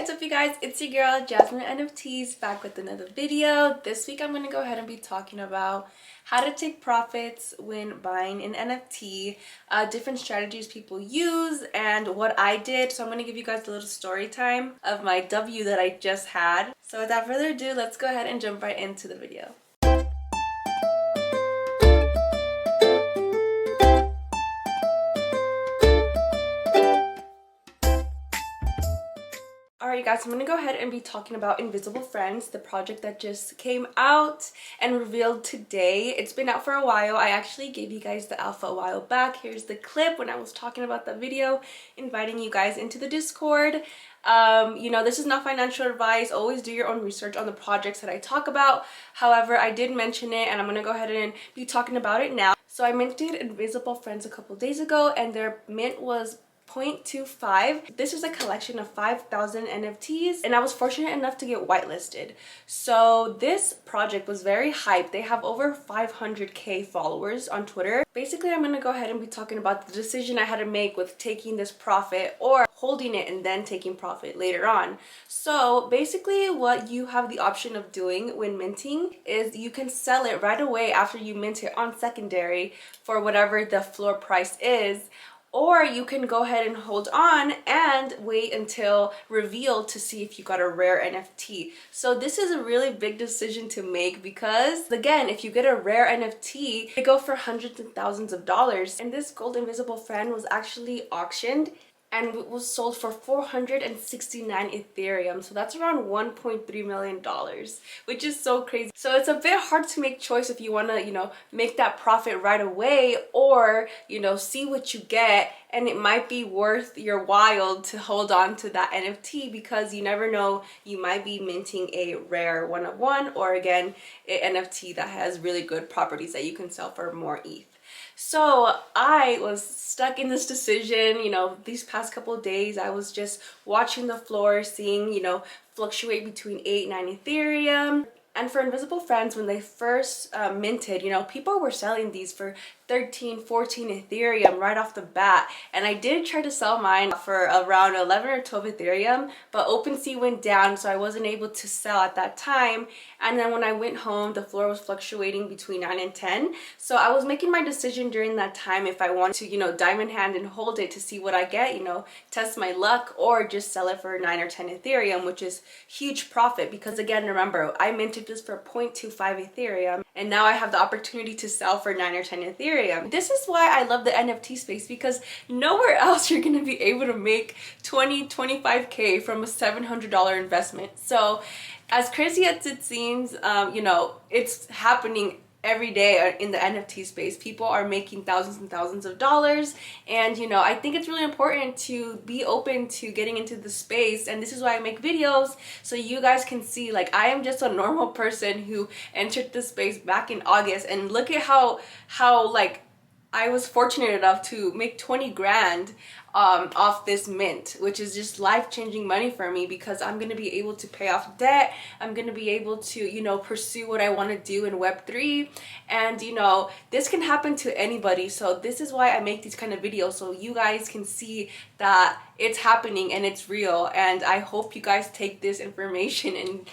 What's up you guys, it's your girl Jasmine NFTs back with another video. This week I'm going to go ahead and be talking about how to take profits when buying an NFT, different strategies people use, and what I did. So I'm going to give you guys a little story time of my W that I just had. So without further ado, let's go ahead and jump right into the video. Alright guys, I'm going to go ahead and be talking about Invisible Friends, the project that just came out and revealed today. It's been out for a while. I actually gave you guys the alpha a while back. Here's the clip when I was talking about that video, inviting you guys into the Discord. This is not financial advice. Always do your own research on the projects that I talk about. However, I did mention it and I'm going to go ahead and be talking about it now. So I minted Invisible Friends a couple days ago and their mint was 0.25. This is a collection of 5,000 NFTs and I was fortunate enough to get whitelisted. So this project was very hyped. They have over 500k followers on Twitter. Basically, I'm going to go ahead and be talking about the decision I had to make with taking this profit or holding it and then taking profit later on. So basically what you have the option of doing when minting is you can sell it right away after you mint it on secondary for whatever the floor price is. Or you can go ahead and hold on and wait until reveal to see if you got a rare NFT. So this is a really big decision to make because, again, if you get a rare NFT, they go for hundreds and thousands of dollars. And this gold invisible friend was actually auctioned and it was sold for 469 Ethereum. So that's around $1.3 million, which is so crazy. So it's a bit hard to make choice if you want to, make that profit right away or, see what you get. And it might be worth your while to hold on to that NFT because you never know, you might be minting a rare one of one or again, an NFT that has really good properties that you can sell for more ETH. So I was stuck in this decision, these past couple of days. I was just watching the floor, seeing, fluctuate between 8-9 Ethereum. And for Invisible Friends, when they first minted, people were selling these for 13, 14 Ethereum right off the bat. And I did try to sell mine for around 11 or 12 Ethereum, but OpenSea went down, so I wasn't able to sell at that time. And then when I went home, the floor was fluctuating between 9 and 10. So I was making my decision during that time if I want to, diamond hand and hold it to see what I get, test my luck, or just sell it for 9 or 10 Ethereum, which is huge profit because, again, remember, I minted this for 0.25 Ethereum, and now I have the opportunity to sell for 9 or 10 Ethereum. This is why I love the NFT space because nowhere else you're going to be able to make 25k from a $700 investment. So as crazy as it seems, it's happening every day in the NFT space. People are making thousands and thousands of dollars, and I think it's really important to be open to getting into the space. And this is why I make videos, so you guys can see, like, I am just a normal person who entered the space back in August, and look at how like I was fortunate enough to make 20 grand off this mint, which is just life-changing money for me because I'm going to be able to pay off debt. I'm going to be able to, pursue what I want to do in Web3. And, this can happen to anybody. So this is why I make these kind of videos, so you guys can see that it's happening and it's real. And I hope you guys take this information and,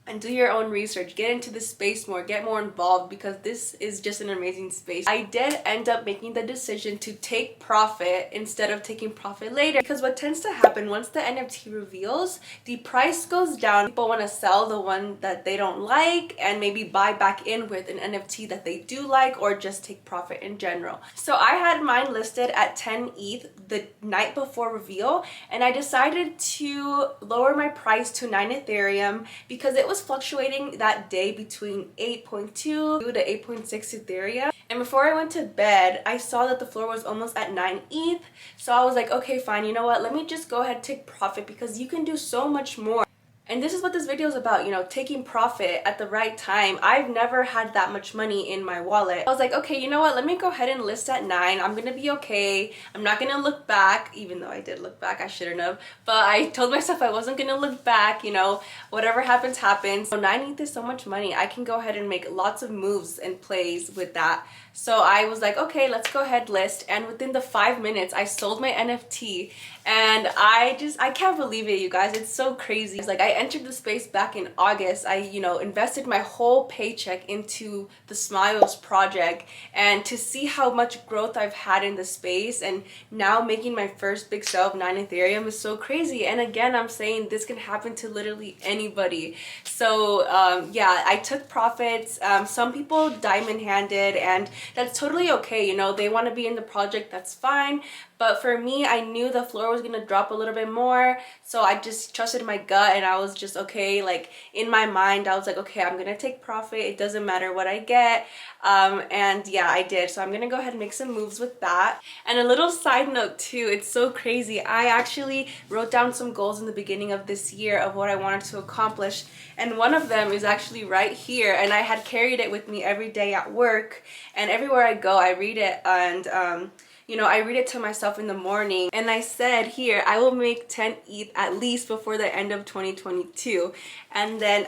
and do your own research, get into the space more, get more involved, because this is just an amazing space. I did end up making the decision to take profit instead of taking profit later, because what tends to happen once the NFT reveals, the price goes down. People want to sell the one that they don't like and maybe buy back in with an NFT that they do like, or just take profit in general. So I had mine listed at 10 ETH the night before reveal, and I decided to lower my price to 9 Ethereum because it was fluctuating that day between 8.2 to 8.6 Ethereum. And before I went to bed, I saw that the floor was almost at 9 ETH. So I was like, okay, fine, you know what? Let me just go ahead and take profit because you can do so much more. And this is what this video is about, taking profit at the right time. I've never had that much money in my wallet. I was like, okay, you know what? Let me go ahead and list at 9. I'm gonna be okay. I'm not gonna look back, even though I did look back. I shouldn't have. But I told myself I wasn't gonna look back, whatever happens, happens. So 9 ETH is so much money. I can go ahead and make lots of moves and plays with that. So I was like, okay, let's go ahead list, and within the 5 minutes I sold my NFT, and I can't believe it, you guys. It's so crazy. It's like I entered the space back in August. I, you know, invested my whole paycheck into the Smiles project, and to see how much growth I've had in the space and now making my first big sale of 9 Ethereum is so crazy. And again, I'm saying this can happen to literally anybody. So yeah, I took profits. Some people diamond handed, and that's totally okay. You know, they want to be in the project, that's fine. But for me, I knew the floor was gonna drop a little bit more, so I just trusted my gut, and I was just okay. Like in my mind, I was like, okay, I'm gonna take profit. It doesn't matter what I get. And yeah, I did. So I'm gonna go ahead and make some moves with that. And a little side note too, it's so crazy. I actually wrote down some goals in the beginning of this year of what I wanted to accomplish, and one of them is actually right here, and I had carried it with me every day at work, and everywhere I go I read it. And you know, I read it to myself in the morning, and I said here, I will make 10 ETH at least before the end of 2022. And then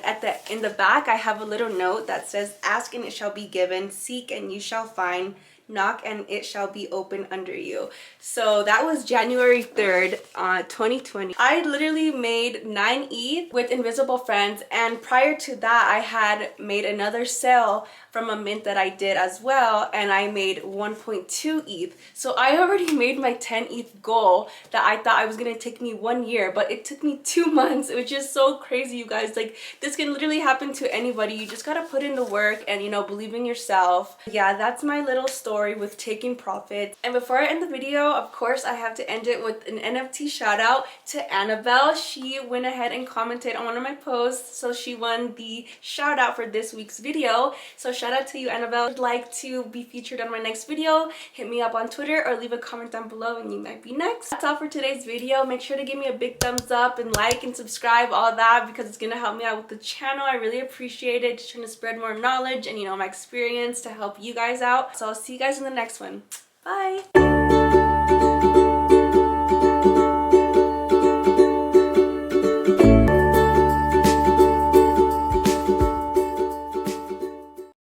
in the back, I have a little note that says, ask and it shall be given, seek and you shall find, knock and it shall be open under you. So that was January 3rd, 2020. I literally made 9 ETH with Invisible Friends, and prior to that I had made another sale from a mint that I did as well, and I made 1.2 ETH. So I already made my 10 ETH goal that I thought I was gonna take me 1 year, but it took me 2 months, which is so crazy, you guys. Like, this can literally happen to anybody. You just gotta put in the work and, you know, believe in yourself. Yeah, that's my little story with taking profits. And before I end the video, of course, I have to end it with an NFT shout out to Annabelle. She went ahead and commented on one of my posts, so she won the shout out for this week's video. So shout out to you, Annabelle. If you'd like to be featured on my next video, hit me up on Twitter or leave a comment down below and you might be next. That's all for today's video. Make sure to give me a big thumbs up and like and subscribe, all that, because it's gonna help me out with the channel. I really appreciate it. Just trying to spread more knowledge and, you know, my experience to help you guys out. So I'll see you guys in the next one. Bye.